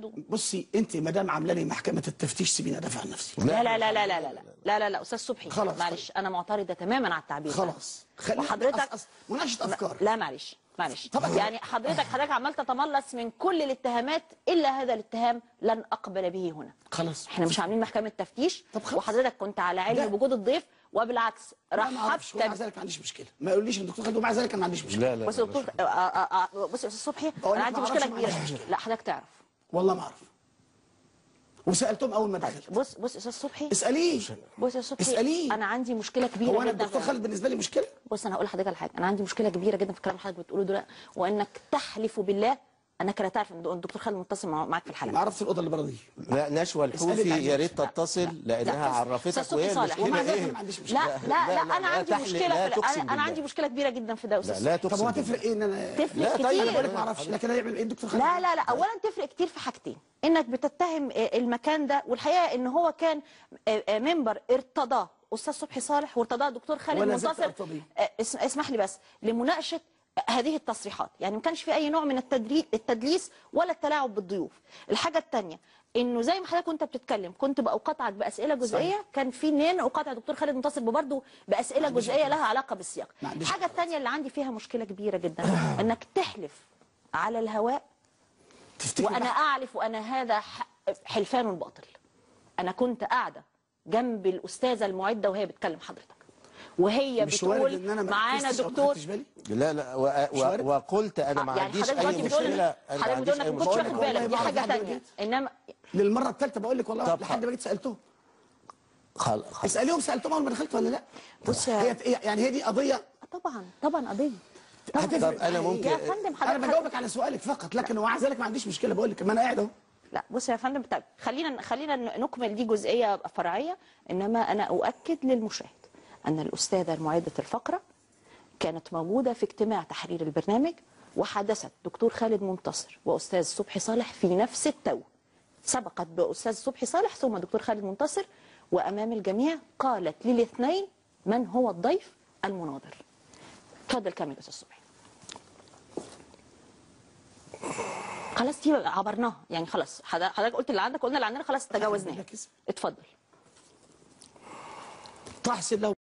برضه. بصي انت ما دام عامله لي محكمه التفتيش سيبيني ادافع عن نفسي. لا لا لا لا لا لا لا لا لا استاذ صبحي خلاص معلش انا معترضه تماما على التعبير ده. خلاص وحضرتك مناقشه افكار. لا معلش طبعا. يعني حضرتك عمال تتملص من كل الاتهامات الا هذا الاتهام لن اقبل به هنا. خلاص احنا مش عاملين محكمه تفتيش. طب خلاص. وحضرتك كنت على علم بوجود الضيف وبالعكس رحبت. ومع ذلك ما عنديش مشكله، ما يقوليش الدكتور خالد ومع ذلك انا ما عنديش مشكله. لا بص يا دكتور بص يا استاذ صبحي انا عندي مشكله كبيره. لا حضرتك تعرف والله ما اعرف وسالتهم اول ما دخلت. بص يا استاذ صبحي اساليه. بص يا استاذ صبحي اساليه. انا عندي مشكله كبيره هو انا جدا. الدكتور خالد بالنسبه لي مشكله؟ بص انا هقول لحضرتك على حاجه، انا عندي مشكله كبيره جدا في الكلام اللي حضرتك بتقوله دلوقتي، وانك تحلف بالله انك لا تعرف ان الدكتور خالد متصل معاك في الحلقه. ما عرفتش الاوضه اللي بره دي. لا نشوى الحوفي يا ريت تتصل لانها عرفتك وهي المشكله ايه؟ لا لا لا انا عندي مشكله انا عندي مشكله كبيره جدا في ده يا استاذ. لا طب هو هتفرق ايه ان انا تفرق كتير. انا بقول لك ما اعرفش لكن هيعمل ايه الدكتور خالد؟ لا لا لا اولا تفرق كتير في حاجتين، انك بتتهم المكان ده، والحقيقه ان هو كان منبر ارتضاه استاذ صبحي صالح وارتضاه الدكتور خالد منتصر. اسمح لي بس لمناقشه هذه التصريحات، يعني ما كانش في اي نوع من التدليس ولا التلاعب بالضيوف. الحاجه الثانيه انه زي ما حضرتك كنت بتتكلم كنت بقاطعك باسئله جزئيه صحيح. كان في منين اقاطع الدكتور خالد منتصر برضه باسئله جزئيه لها علاقه بالسياق. الحاجه الثانيه اللي عندي فيها مشكله كبيره جدا انك تحلف على الهواء وانا اعرف وان هذا حلفان باطل. انا كنت قاعده جنب الاستاذه المعده وهي بتكلم حضرتك وهي بتقول معانا دكتور. لا لا وقلت انا ما عنديش اي مشكله. حضرتك بتقول انك ما كنتش واخد بالك، دي حاجه ثانيه. انما للمره الثالثه بقول لك والله لحد ما جيت سالتهم. خلاص اساليهم سالتهم اول ما دخلت ولا لا؟ بص هي دي قضيه. طبعا قضيه. طب انا ممكن يا فندم حضرتك انا بجاوبك على سؤالك فقط، لكن ومع ذلك ما عنديش مشكله بقول لك ما انا قاعد اهو. لا بص يا فندم طيب خلينا نكمل دي جزئيه فرعيه، انما انا اؤكد للمشاهد أن الأستاذة المعدة الفقرة كانت موجودة في اجتماع تحرير البرنامج، وحدثت دكتور خالد منتصر وأستاذ صبحي صالح في نفس التو. سبقت بأستاذ صبحي صالح ثم دكتور خالد منتصر، وأمام الجميع قالت للاثنين من هو الضيف المناظر. اتفضل كمل أستاذ صبحي. خلاص دي عبرناها يعني، خلاص حضرتك قلت اللي عندك قلنا اللي عندنا، خلاص تجاوزناه. اتفضل. تحصل لو